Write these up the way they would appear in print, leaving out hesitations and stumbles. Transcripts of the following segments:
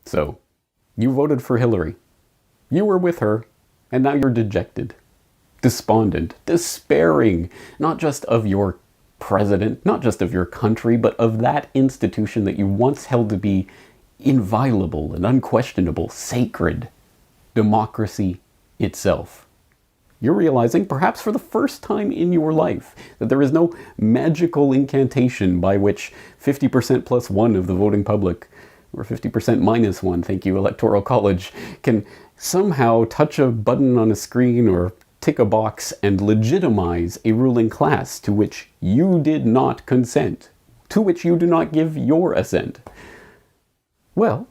So, you voted for Hillary. You were with her, and now you're dejected, despondent, despairing, not just of your president, not just of your country, but of that institution that you once held to be inviolable and unquestionable, sacred, democracy itself. You're realizing, perhaps for the first time in your life, that there is no magical incantation by which 50% plus 1 of the voting public, or 50% minus 1, thank you, Electoral College, can somehow touch a button on a screen or tick a box and legitimize a ruling class to which you did not consent, to which you do not give your assent. Well,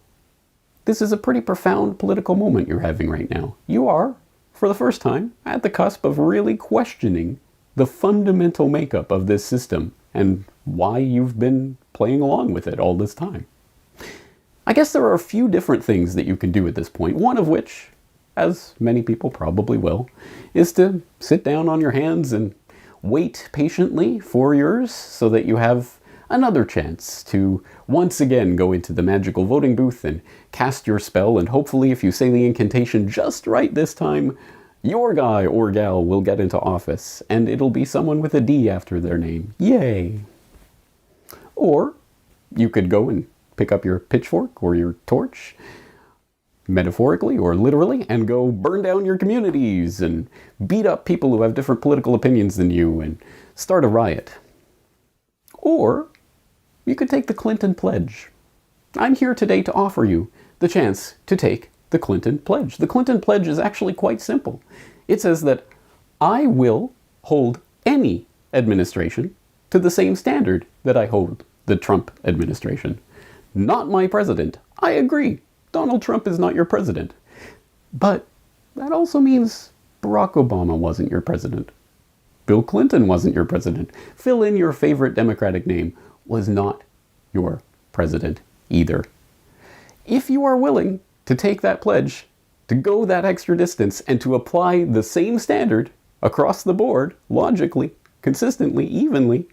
this is a pretty profound political moment you're having right now. You are, for the first time, at the cusp of really questioning the fundamental makeup of this system and why you've been playing along with it all this time. I guess there are a few different things that you can do at this point, one of which, as many people probably will, is to sit down on your hands and wait patiently 4 years so that you have another chance to once again go into the magical voting booth and cast your spell, and hopefully if you say the incantation just right this time, your guy or gal will get into office, and it'll be someone with a D after their name. Yay! Or you could go and pick up your pitchfork or your torch, metaphorically or literally, and go burn down your communities and beat up people who have different political opinions than you and start a riot. Or you could take the Clinton Pledge. I'm here today to offer you the chance to take the Clinton Pledge. The Clinton Pledge is actually quite simple. It says that I will hold any administration to the same standard that I hold the Trump administration. Not my president. I agree. Donald Trump is not your president. But that also means Barack Obama wasn't your president. Bill Clinton wasn't your president. Fill in your favorite Democratic name was not your president either. If you are willing to take that pledge, to go that extra distance, and to apply the same standard across the board, logically, consistently, evenly,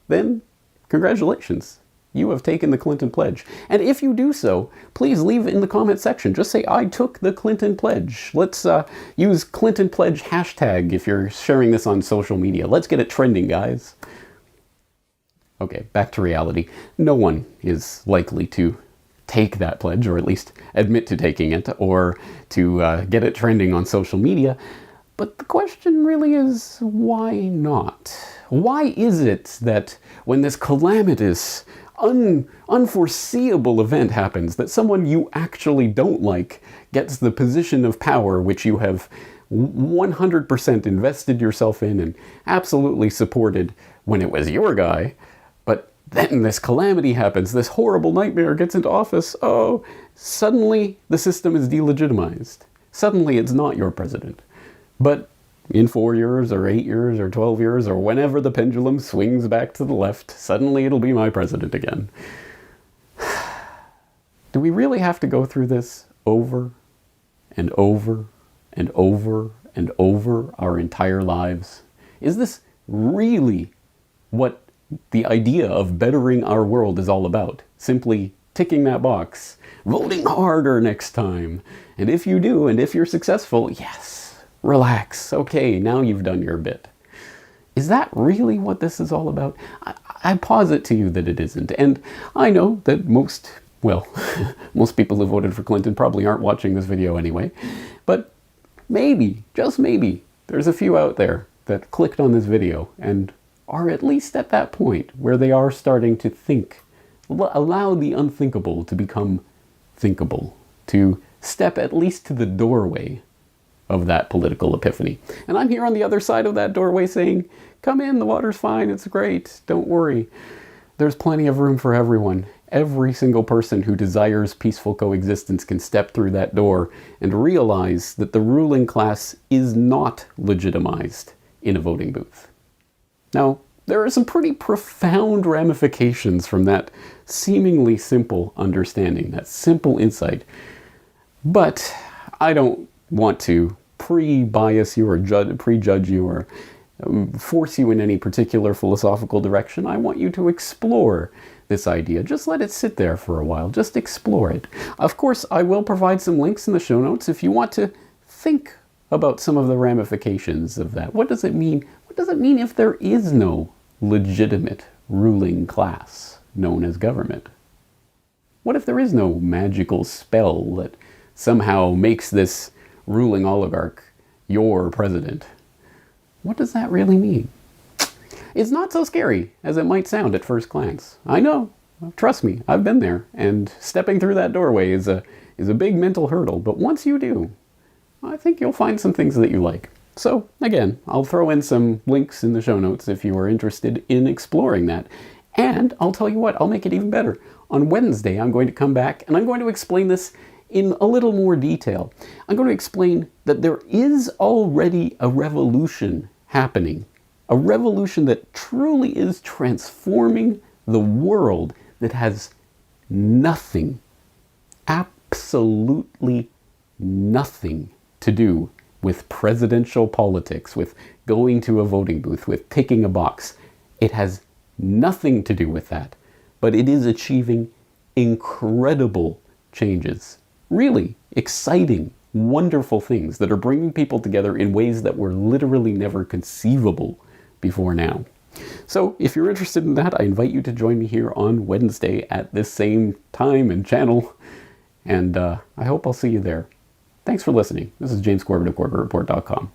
then congratulations. You have taken the Clinton Pledge. And if you do so, please leave in the comment section. Just say, I took the Clinton Pledge. Let's use Clinton Pledge hashtag if you're sharing this on social media. Let's get it trending, guys. Okay, back to reality. No one is likely to take that pledge, or at least admit to taking it, or to get it trending on social media. But the question really is, why not? Why is it that when this calamitous, unforeseeable event happens, that someone you actually don't like gets the position of power which you have 100% invested yourself in and absolutely supported when it was your guy, but then this calamity happens, this horrible nightmare gets into office, oh, suddenly the system is delegitimized. Suddenly it's not your president. But in 4 years or 8 years or 12 years or whenever the pendulum swings back to the left, suddenly it'll be my president again. Do we really have to go through this over and over and over and over our entire lives? Is this really what the idea of bettering our world is all about? Simply ticking that box, voting harder next time. And if you do, and if you're successful, yes, relax. Okay, now you've done your bit. Is that really what this is all about? I posit to you that it isn't. And I know that most people who voted for Clinton probably aren't watching this video anyway. But maybe, just maybe, there's a few out there that clicked on this video and are at least at that point where they are starting to think, allow the unthinkable to become thinkable, to step at least to the doorway of that political epiphany. And I'm here on the other side of that doorway saying, come in, the water's fine, it's great, don't worry. There's plenty of room for everyone. Every single person who desires peaceful coexistence can step through that door and realize that the ruling class is not legitimized in a voting booth. Now, there are some pretty profound ramifications from that seemingly simple understanding, that simple insight. But I don't want to pre-bias you or prejudge you or force you in any particular philosophical direction. I want you to explore this idea. Just let it sit there for a while. Just explore it. Of course, I will provide some links in the show notes if you want to think about some of the ramifications of that. What does it mean? What does it mean if there is no legitimate ruling class known as government? What if there is no magical spell that somehow makes this ruling oligarch your president? What does that really mean? It's not so scary as it might sound at first glance. I know. Trust me, I've been there. And stepping through that doorway is a big mental hurdle. But once you do, I think you'll find some things that you like. So, again, I'll throw in some links in the show notes if you are interested in exploring that. And I'll tell you what, I'll make it even better. On Wednesday, I'm going to come back and I'm going to explain this in a little more detail. I'm going to explain that there is already a revolution happening. A revolution that truly is transforming the world that has nothing, absolutely nothing to do with presidential politics, with going to a voting booth, with ticking a box. It has nothing to do with that, but it is achieving incredible changes. Really exciting, wonderful things that are bringing people together in ways that were literally never conceivable before now. So if you're interested in that, I invite you to join me here on Wednesday at this same time and channel, and I hope I'll see you there. Thanks for listening. This is James Corbett of CorbettReport.com.